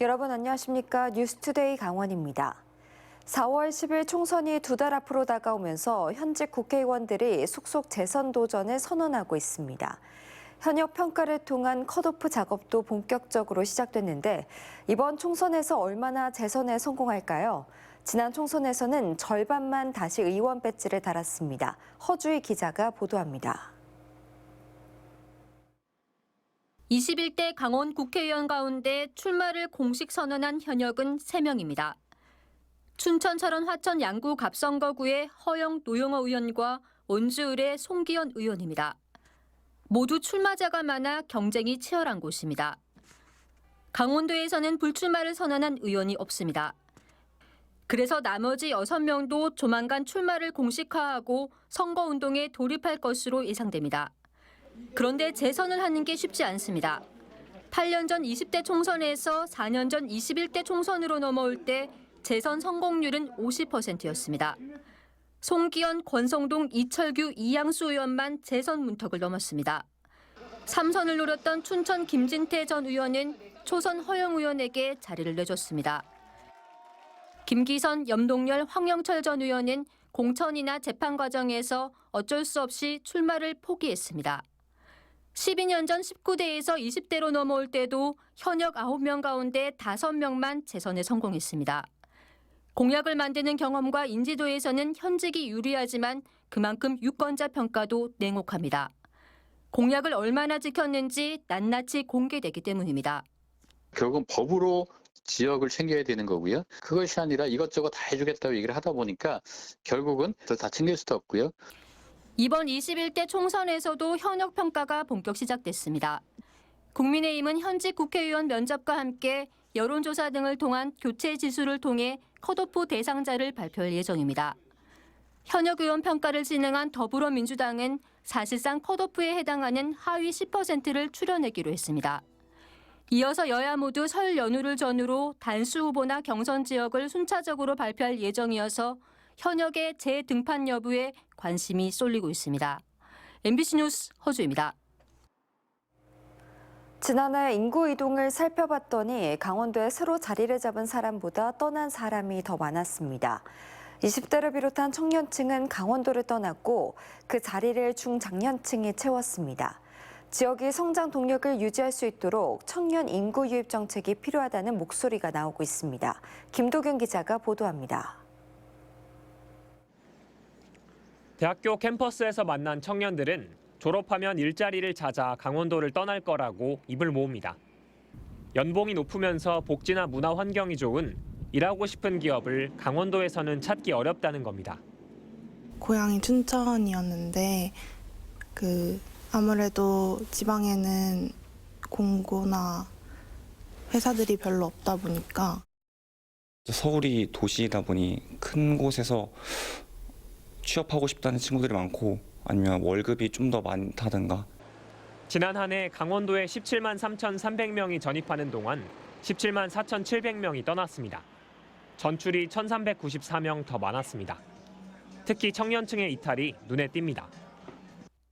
여러분 안녕하십니까? 뉴스투데이 강원입니다. 4월 10일 총선이 2달 앞으로 다가오면서 현직 국회의원들이 속속 재선 도전을 선언하고 있습니다. 현역 평가를 통한 컷오프 작업도 본격적으로 시작됐는데 이번 총선에서 얼마나 재선에 성공할까요? 지난 총선에서는 절반만 다시 의원 배지를 달았습니다. 허주희 기자가 보도합니다. 21대 강원 국회의원 가운데 출마를 공식 선언한 현역은 3명입니다. 춘천 철원 화천 양구 갑선거구의 허영 노영어 의원과 원주을의 송기현 의원입니다. 모두 출마자가 많아 경쟁이 치열한 곳입니다. 강원도에서는 불출마를 선언한 의원이 없습니다. 그래서 나머지 6명도 조만간 출마를 공식화하고 선거운동에 돌입할 것으로 예상됩니다. 그런데 재선을 하는 게 쉽지 않습니다. 8년 전 20대 총선에서 4년 전 21대 총선으로 넘어올 때 재선 성공률은 50%였습니다. 송기현, 권성동, 이철규, 이양수 의원만 재선 문턱을 넘었습니다. 3선을 노렸던 춘천 김진태 전 의원은 초선 허영 의원에게 자리를 내줬습니다. 김기선, 염동열, 황영철 전 의원은 공천이나 재판 과정에서 어쩔 수 없이 출마를 포기했습니다. 12년 전 19대에서 20대로 넘어올 때도 현역 9명 가운데 5명만 재선에 성공했습니다. 공약을 만드는 경험과 인지도에서는 현직이 유리하지만 그만큼 유권자 평가도 냉혹합니다. 공약을 얼마나 지켰는지 낱낱이 공개되기 때문입니다. 결국은 법으로 지역을 챙겨야 되는 거고요. 그것이 아니라 이것저것 다 해주겠다고 얘기를 하다 보니까 결국은 다 챙길 수도 없고요. 이번 21대 총선에서도 현역 평가가 본격 시작됐습니다. 국민의힘은 현직 국회의원 면접과 함께 여론조사 등을 통한 교체 지수를 통해 컷오프 대상자를 발표할 예정입니다. 현역 의원 평가를 진행한 더불어민주당은 사실상 컷오프에 해당하는 하위 10%를 추려내기로 했습니다. 이어서 여야 모두 설 연휴를 전후로 단수 후보나 경선 지역을 순차적으로 발표할 예정이어서 현역의 재등판 여부에 관심이 쏠리고 있습니다. MBC 뉴스 허주입니다. 지난해 인구 이동을 살펴봤더니 강원도에 새로 자리를 잡은 사람보다 떠난 사람이 더 많았습니다. 20대를 비롯한 청년층은 강원도를 떠났고 그 자리를 중장년층이 채웠습니다. 지역이 성장 동력을 유지할 수 있도록 청년 인구 유입 정책이 필요하다는 목소리가 나오고 있습니다. 김도균 기자가 보도합니다. 대학교 캠퍼스에서 만난 청년들은 졸업하면 일자리를 찾아 강원도를 떠날 거라고 입을 모읍니다. 연봉이 높으면서 복지나 문화 환경이 좋은 일하고 싶은 기업을 강원도에서는 찾기 어렵다는 겁니다. 고향이 춘천이었는데 아무래도 지방에는 공고나 회사들이 별로 없다 보니까 서울이 도시이다 보니 큰 곳에서 취업하고 싶다는 친구들이 많고 아니면 월급이 좀 더 많다든가. 지난 한 해 강원도에 17만 3,300명이 전입하는 동안 17만 4,700명이 떠났습니다. 전출이 1,394명 더 많았습니다. 특히 청년층의 이탈이 눈에 띕니다.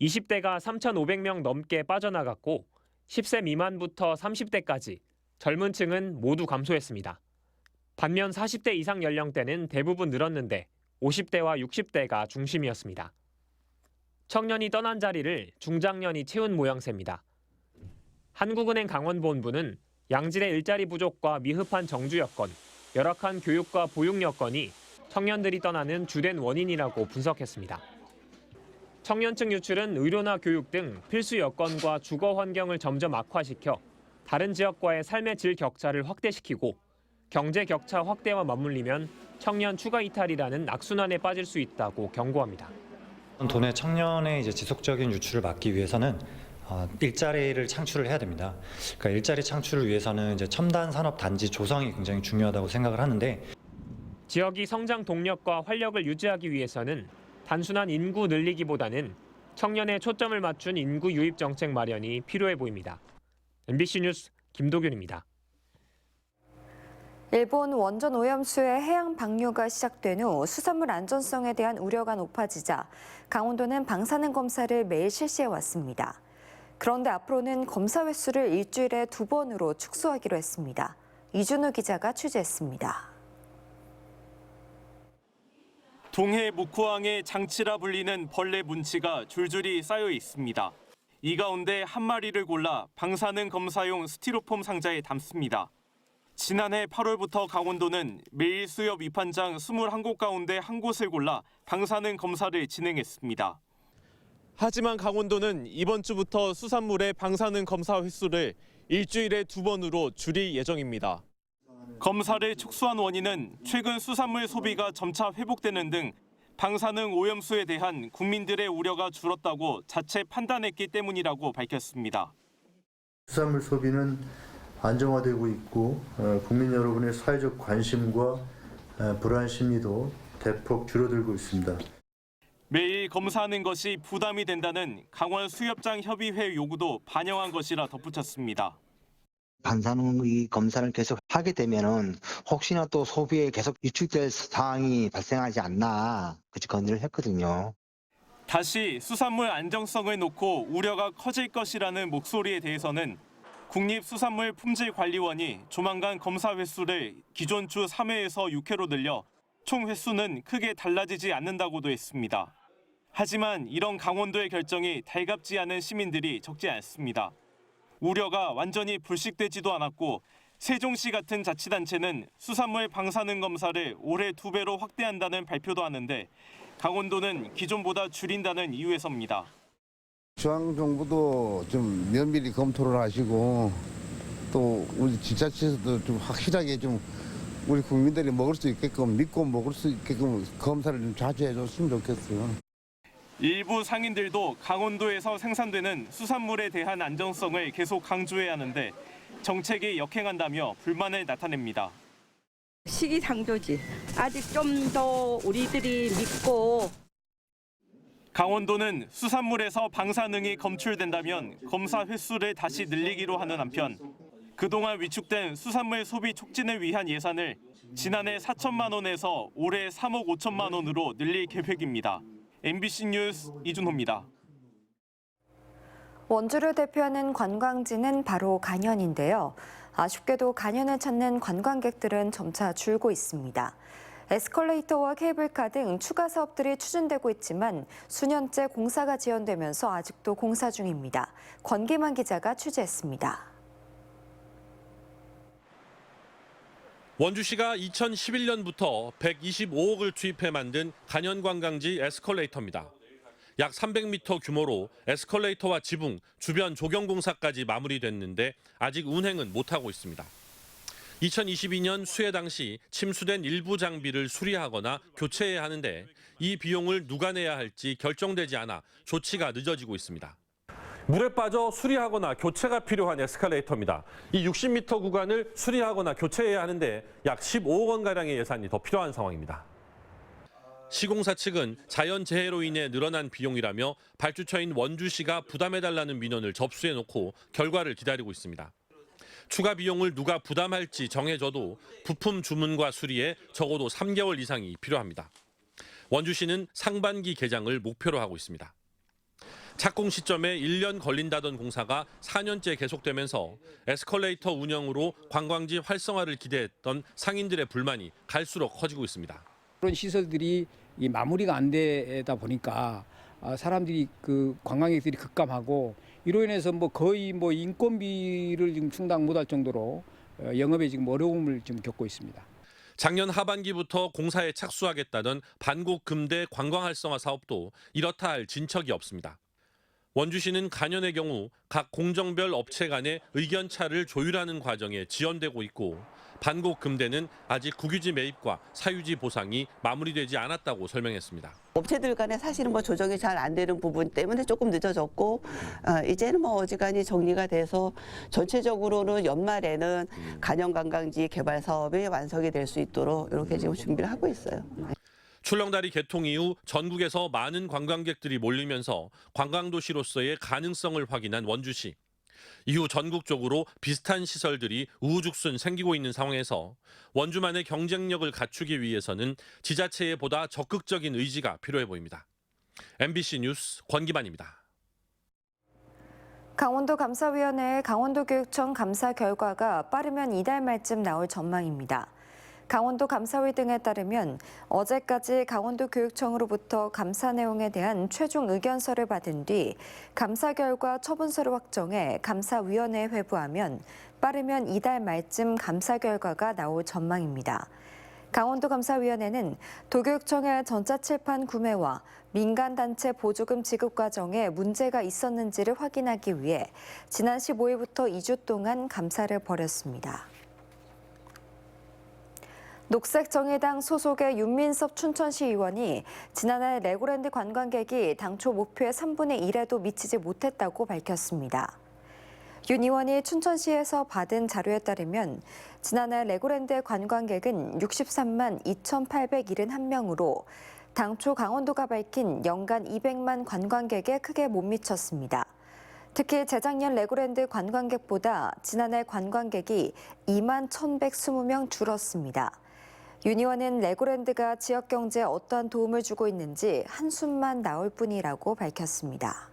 20대가 3,500명 넘게 빠져나갔고 10세 미만부터 30대까지 젊은 층은 모두 감소했습니다. 반면 40대 이상 연령대는 대부분 늘었는데 50대와 60대가 중심이었습니다. 청년이 떠난 자리를 중장년이 채운 모양새입니다. 한국은행 강원본부는 양질의 일자리 부족과 미흡한 정주 여건, 열악한 교육과 보육 여건이 청년들이 떠나는 주된 원인이라고 분석했습니다. 청년층 유출은 의료나 교육 등 필수 여건과 주거 환경을 점점 악화시켜 다른 지역과의 삶의 질 격차를 확대시키고 경제 격차 확대와 맞물리면 청년 추가 이탈이라는 악순환에 빠질 수 있다고 경고합니다. 도내 청년의 지속적인 유출을 막기 위해서는 일자리를 창출을 해야 됩니다. 그러니까 일자리 창출을 위해서는 첨단 산업 단지 조성이 굉장히 중요하다고 생각을 하는데 지역이 성장 동력과 활력을 유지하기 위해서는 단순한 인구 늘리기보다는 청년에 초점을 맞춘 인구 유입 정책 마련이 필요해 보입니다. MBC 뉴스 김도균입니다. 일본 원전 오염수의 해양 방류가 시작된 후 수산물 안전성에 대한 우려가 높아지자 강원도는 방사능 검사를 매일 실시해 왔습니다. 그런데 앞으로는 검사 횟수를 일주일에 2번으로 축소하기로 했습니다. 이준우 기자가 취재했습니다. 동해 묵호항에 장치라 불리는 벌레 문치가 줄줄이 쌓여 있습니다. 이 가운데 한 마리를 골라 방사능 검사용 스티로폼 상자에 담습니다. 지난해 8월부터 강원도는 매일 수협 입환장 21곳 가운데 한 곳을 골라 방사능 검사를 진행했습니다. 하지만 강원도는 이번 주부터 수산물의 방사능 검사 횟수를 일주일에 2번으로 줄일 예정입니다. 검사를 축소한 원인은 최근 수산물 소비가 점차 회복되는 등 방사능 오염수에 대한 국민들의 우려가 줄었다고 자체 판단했기 때문이라고 밝혔습니다. 수산물 소비는 안정화되고 있고 국민 여러분의 사회적 관심과 불안 심리도 대폭 줄어들고 있습니다. 매일 검사하는 것이 부담이 된다는 강원 수협장 협의회 요구도 반영한 것이라 덧붙였습니다. 방사능 검사를 계속 하게 되면은 혹시나 또 소비에 계속 위축될 상황이 발생하지 않나 그렇게 건의를 했거든요. 다시 수산물 안정성을 놓고 우려가 커질 것이라는 목소리에 대해서는 국립수산물품질관리원이 조만간 검사 횟수를 기존 주 3회에서 6회로 늘려 총 횟수는 크게 달라지지 않는다고도 했습니다. 하지만 이런 강원도의 결정이 달갑지 않은 시민들이 적지 않습니다. 우려가 완전히 불식되지도 않았고 세종시 같은 자치단체는 수산물 방사능 검사를 올해 2배로 확대한다는 발표도 하는데 강원도는 기존보다 줄인다는 이유에서입니다. 중앙정부도 좀 면밀히 검토를 하시고 또 우리 지자체에서도 좀 확실하게 좀 우리 국민들이 먹을 수 있게끔 믿고 먹을 수 있게끔 검사를 좀 자주 해줬으면 좋겠어요. 일부 상인들도 강원도에서 생산되는 수산물에 대한 안정성을 계속 강조해야 하는데 정책이 역행한다며 불만을 나타냅니다. 시기상조지. 아직 좀 더 우리들이 믿고. 강원도는 수산물에서 방사능이 검출된다면 검사 횟수를 다시 늘리기로 하는 한편 그동안 위축된 수산물 소비 촉진을 위한 예산을 지난해 4천만 원에서 올해 3억 5천만 원으로 늘릴 계획입니다. MBC 뉴스 이준호입니다. 원주를 대표하는 관광지는 바로 간현인데요. 아쉽게도 간현을 찾는 관광객들은 점차 줄고 있습니다. 에스컬레이터와 케이블카 등 추가 사업들이 추진되고 있지만 수년째 공사가 지연되면서 아직도 공사 중입니다. 권기만 기자가 취재했습니다. 원주시가 2011년부터 125억을 투입해 만든 간현관광지 에스컬레이터입니다. 약 300m 규모로 에스컬레이터와 지붕, 주변 조경공사까지 마무리됐는데 아직 운행은 못하고 있습니다. 2022년 수해 당시 침수된 일부 장비를 수리하거나 교체해야 하는데 이 비용을 누가 내야 할지 결정되지 않아 조치가 늦어지고 있습니다. 물에 빠져 수리하거나 교체가 필요한 에스컬레이터입니다. 이 60m 구간을 수리하거나 교체해야 하는데 약 15억 원가량의 예산이 더 필요한 상황입니다. 시공사 측은 자연재해로 인해 늘어난 비용이라며 발주처인 원주시가 부담해달라는 민원을 접수해놓고 결과를 기다리고 있습니다. 추가 비용을 누가 부담할지 정해져도 부품 주문과 수리에 적어도 3개월 이상이 필요합니다. 원주시는 상반기 개장을 목표로 하고 있습니다. 착공 시점에 1년 걸린다던 공사가 4년째 계속되면서 에스컬레이터 운영으로 관광지 활성화를 기대했던 상인들의 불만이 갈수록 커지고 있습니다. 그런 시설들이 마무리가 안 되다 보니까 사람들이 관광객들이 급감하고 이로 인해서 거의 인건비를 지금 충당 못할 정도로 영업에 지금 어려움을 좀 겪고 있습니다. 작년 하반기부터 공사에 착수하겠다던 반곡금대 관광 활성화 사업도 이렇다 할 진척이 없습니다. 원주시는 간현의 경우 각 공정별 업체 간의 의견차를 조율하는 과정에 지연되고 있고 반곡금대는 아직 국유지 매입과 사유지 보상이 마무리되지 않았다고 설명했습니다. 업체들 간에 사실은 조정이 잘 안 되는 부분 때문에 조금 늦어졌고 이제는 어지간히 정리가 돼서 전체적으로는 연말에는 간현관광지 개발 사업이 완성이 될 수 있도록 이렇게 지금 준비를 하고 있어요. 출렁다리 개통 이후 전국에서 많은 관광객들이 몰리면서 관광도시로서의 가능성을 확인한 원주시. 이후 전국적으로 비슷한 시설들이 우후죽순 생기고 있는 상황에서 원주만의 경쟁력을 갖추기 위해서는 지자체의 보다 적극적인 의지가 필요해 보입니다. MBC 뉴스 권기만입니다. 강원도 감사위원회의 강원도교육청 감사 결과가 빠르면 이달 말쯤 나올 전망입니다. 강원도 감사위 등에 따르면 어제까지 강원도교육청으로부터 감사 내용에 대한 최종 의견서를 받은 뒤 감사 결과 처분서를 확정해 감사위원회에 회부하면 빠르면 이달 말쯤 감사 결과가 나올 전망입니다. 강원도감사위원회는 도교육청의 전자칠판 구매와 민간단체 보조금 지급 과정에 문제가 있었는지를 확인하기 위해 지난 15일부터 2주 동안 감사를 벌였습니다. 녹색정의당 소속의 윤민섭 춘천시 의원이 지난해 레고랜드 관광객이 당초 목표의 3분의 1에도 미치지 못했다고 밝혔습니다. 윤 의원이 춘천시에서 받은 자료에 따르면 지난해 레고랜드의 관광객은 63만 2,871명으로 당초 강원도가 밝힌 연간 200만 관광객에 크게 못 미쳤습니다. 특히 재작년 레고랜드 관광객보다 지난해 관광객이 2만 1,120명 줄었습니다. 윤 의원은 레고랜드가 지역 경제에 어떠한 도움을 주고 있는지 한숨만 나올 뿐이라고 밝혔습니다.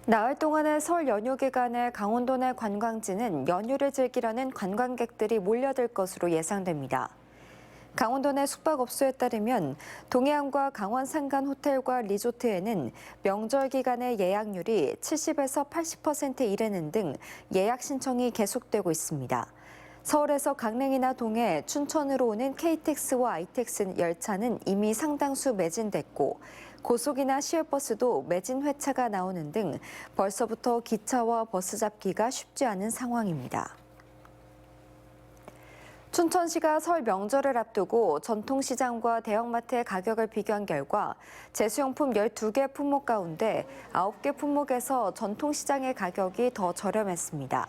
나흘 동안의 설 연휴 기간에 강원도 내 관광지는 연휴를 즐기려는 관광객들이 몰려들 것으로 예상됩니다. 강원도 내 숙박업소에 따르면 동해안과 강원 산간 호텔과 리조트에는 명절 기간의 예약률이 70에서 80%에 이르는 등 예약 신청이 계속되고 있습니다. 서울에서 강릉이나 동해, 춘천으로 오는 KTX와 ITX 열차는 이미 상당수 매진됐고 고속이나 시외버스도 매진 회차가 나오는 등 벌써부터 기차와 버스 잡기가 쉽지 않은 상황입니다. 춘천시가 설 명절을 앞두고 전통시장과 대형마트의 가격을 비교한 결과 제수용품 12개 품목 가운데 9개 품목에서 전통시장의 가격이 더 저렴했습니다.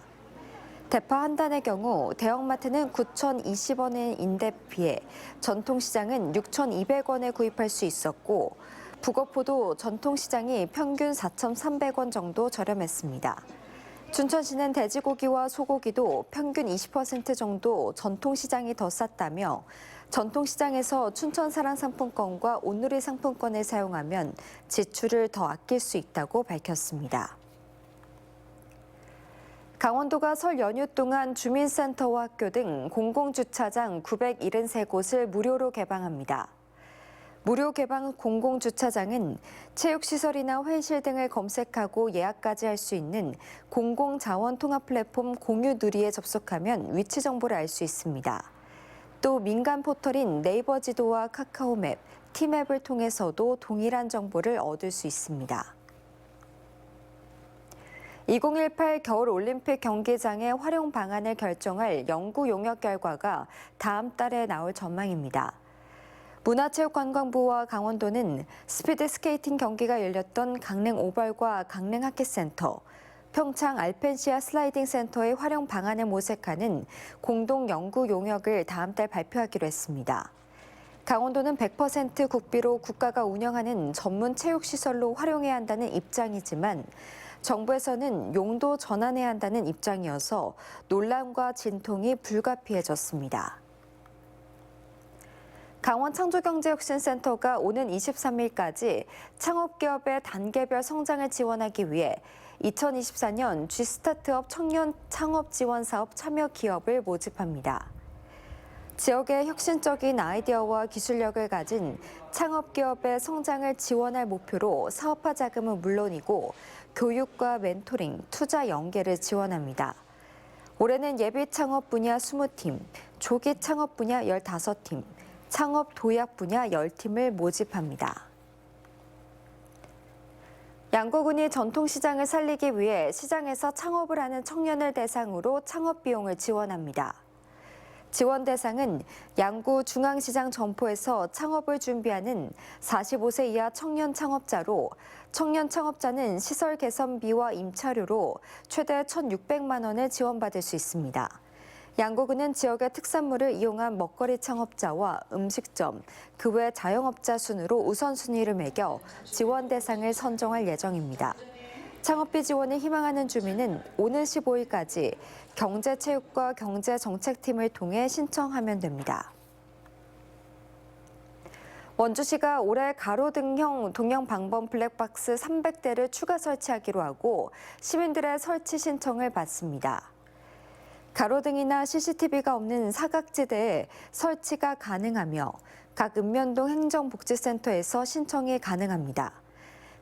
대파 한 단의 경우 대형마트는 9,020원인 데 비해 전통시장은 6,200원에 구입할 수 있었고 북어포도 전통시장이 평균 4,300원 정도 저렴했습니다. 춘천시는 돼지고기와 소고기도 평균 20% 정도 전통시장이 더 쌌다며 전통시장에서 춘천사랑 상품권과 온누리 상품권을 사용하면 지출을 더 아낄 수 있다고 밝혔습니다. 강원도가 설 연휴 동안 주민센터와 학교 등 공공주차장 973곳을 무료로 개방합니다. 무료 개방 공공주차장은 체육시설이나 회의실 등을 검색하고 예약까지 할 수 있는 공공자원 통합 플랫폼 공유누리에 접속하면 위치 정보를 알 수 있습니다. 또 민간 포털인 네이버 지도와 카카오맵, 티맵을 통해서도 동일한 정보를 얻을 수 있습니다. 2018 겨울올림픽 경기장의 활용 방안을 결정할 연구 용역 결과가 다음 달에 나올 전망입니다. 문화체육관광부와 강원도는 스피드 스케이팅 경기가 열렸던 강릉 오벌과 강릉 하키센터, 평창 알펜시아 슬라이딩 센터의 활용 방안을 모색하는 공동 연구 용역을 다음 달 발표하기로 했습니다. 강원도는 100% 국비로 국가가 운영하는 전문 체육시설로 활용해야 한다는 입장이지만 정부에서는 용도 전환해야 한다는 입장이어서 논란과 진통이 불가피해졌습니다. 강원창조경제혁신센터가 오는 23일까지 창업기업의 단계별 성장을 지원하기 위해 2024년 G스타트업 청년 창업 지원 사업 참여 기업을 모집합니다. 지역의 혁신적인 아이디어와 기술력을 가진 창업기업의 성장을 지원할 목표로 사업화 자금은 물론이고 교육과 멘토링, 투자 연계를 지원합니다. 올해는 예비 창업 분야 20팀, 조기 창업 분야 15팀, 창업 도약 분야 10팀을 모집합니다. 양구군이 전통시장을 살리기 위해 시장에서 창업을 하는 청년을 대상으로 창업 비용을 지원합니다. 지원 대상은 양구 중앙시장 점포에서 창업을 준비하는 45세 이하 청년 창업자로 청년 창업자는 시설 개선비와 임차료로 최대 1,600만 원을 지원받을 수 있습니다. 양구군은 지역의 특산물을 이용한 먹거리 창업자와 음식점, 그 외 자영업자 순으로 우선순위를 매겨 지원 대상을 선정할 예정입니다. 창업비 지원을 희망하는 주민은 오늘 15일까지 경제체육과 경제정책팀을 통해 신청하면 됩니다. 원주시가 올해 가로등형 동형 방범 블랙박스 300대를 추가 설치하기로 하고 시민들의 설치 신청을 받습니다. 가로등이나 CCTV가 없는 사각지대에 설치가 가능하며 각 읍면동 행정복지센터에서 신청이 가능합니다.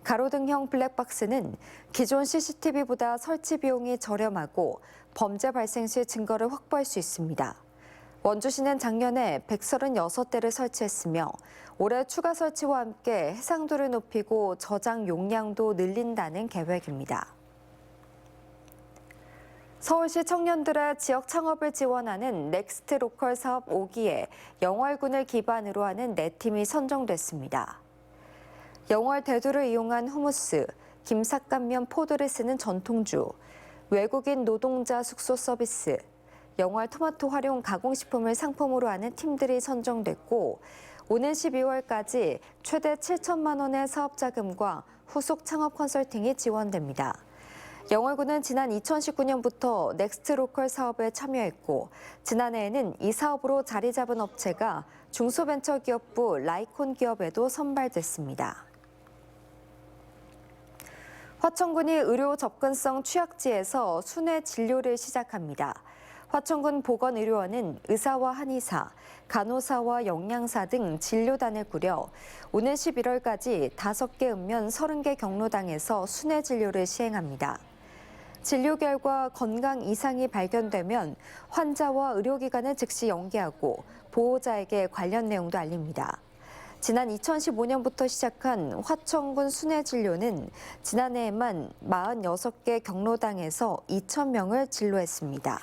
가로등형 블랙박스는 기존 CCTV보다 설치 비용이 저렴하고 범죄 발생 시 증거를 확보할 수 있습니다. 원주시는 작년에 136대를 설치했으며 올해 추가 설치와 함께 해상도를 높이고 저장 용량도 늘린다는 계획입니다. 서울시 청년들의 지역 창업을 지원하는 넥스트 로컬 사업 5기에 영월군을 기반으로 하는 4팀이 선정됐습니다. 영월 대두를 이용한 후무스, 김삿갓면 포도를 쓰는 전통주, 외국인 노동자 숙소 서비스, 영월 토마토 활용 가공식품을 상품으로 하는 팀들이 선정됐고 오는 12월까지 최대 7천만 원의 사업 자금과 후속 창업 컨설팅이 지원됩니다. 영월군은 지난 2019년부터 넥스트 로컬 사업에 참여했고 지난해에는 이 사업으로 자리 잡은 업체가 중소벤처기업부 라이콘 기업에도 선발됐습니다. 화천군이 의료 접근성 취약지에서 순회 진료를 시작합니다. 화천군 보건의료원은 의사와 한의사, 간호사와 영양사 등 진료단을 꾸려 오는 11월까지 5개 읍면 30개 경로당에서 순회 진료를 시행합니다. 진료 결과 건강 이상이 발견되면 환자와 의료기관을 즉시 연계하고 보호자에게 관련 내용도 알립니다. 지난 2015년부터 시작한 화천군 순회 진료는 지난해에만 46개 경로당에서 2,000명을 진료했습니다.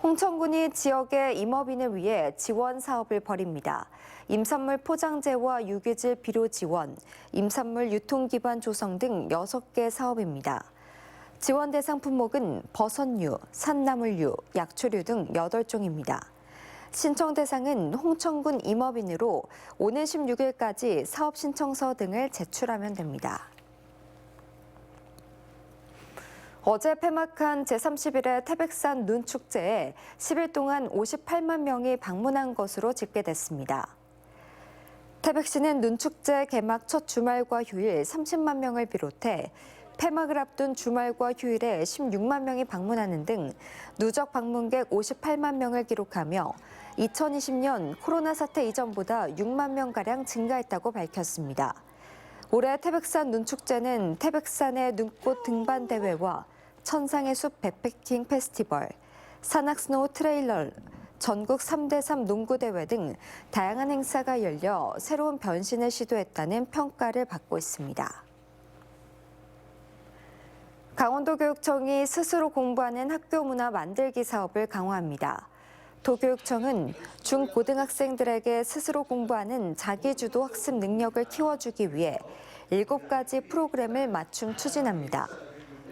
홍천군이 지역의 임업인을 위해 지원 사업을 벌입니다. 임산물 포장재와 유기질 비료 지원, 임산물 유통기반 조성 등 6개 사업입니다. 지원 대상 품목은 버섯류, 산나물류, 약초류 등 8종입니다. 신청 대상은 홍천군 임업인으로 오는 16일까지 사업 신청서 등을 제출하면 됩니다. 어제 폐막한 제31회 태백산 눈축제에 10일 동안 58만 명이 방문한 것으로 집계됐습니다. 태백시는 눈축제 개막 첫 주말과 휴일 30만 명을 비롯해 폐막을 앞둔 주말과 휴일에 16만 명이 방문하는 등 누적 방문객 58만 명을 기록하며 2020년 코로나 사태 이전보다 6만 명가량 증가했다고 밝혔습니다. 올해 태백산 눈축제는 태백산의 눈꽃 등반 대회와 천상의 숲 백패킹 페스티벌, 산악스노우 트레일러, 전국 3대3 농구대회 등 다양한 행사가 열려 새로운 변신을 시도했다는 평가를 받고 있습니다. 강원도교육청이 스스로 공부하는 학교 문화 만들기 사업을 강화합니다. 도교육청은 중고등학생들에게 스스로 공부하는 자기주도 학습 능력을 키워주기 위해 7가지 프로그램을 맞춤 추진합니다.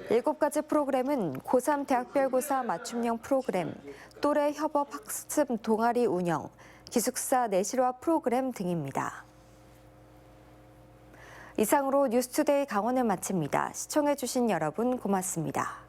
7가지 프로그램은 고3 대학별고사 맞춤형 프로그램, 또래 협업 학습 동아리 운영, 기숙사 내실화 프로그램 등입니다. 이상으로 뉴스투데이 강원을 마칩니다. 시청해주신 여러분 고맙습니다.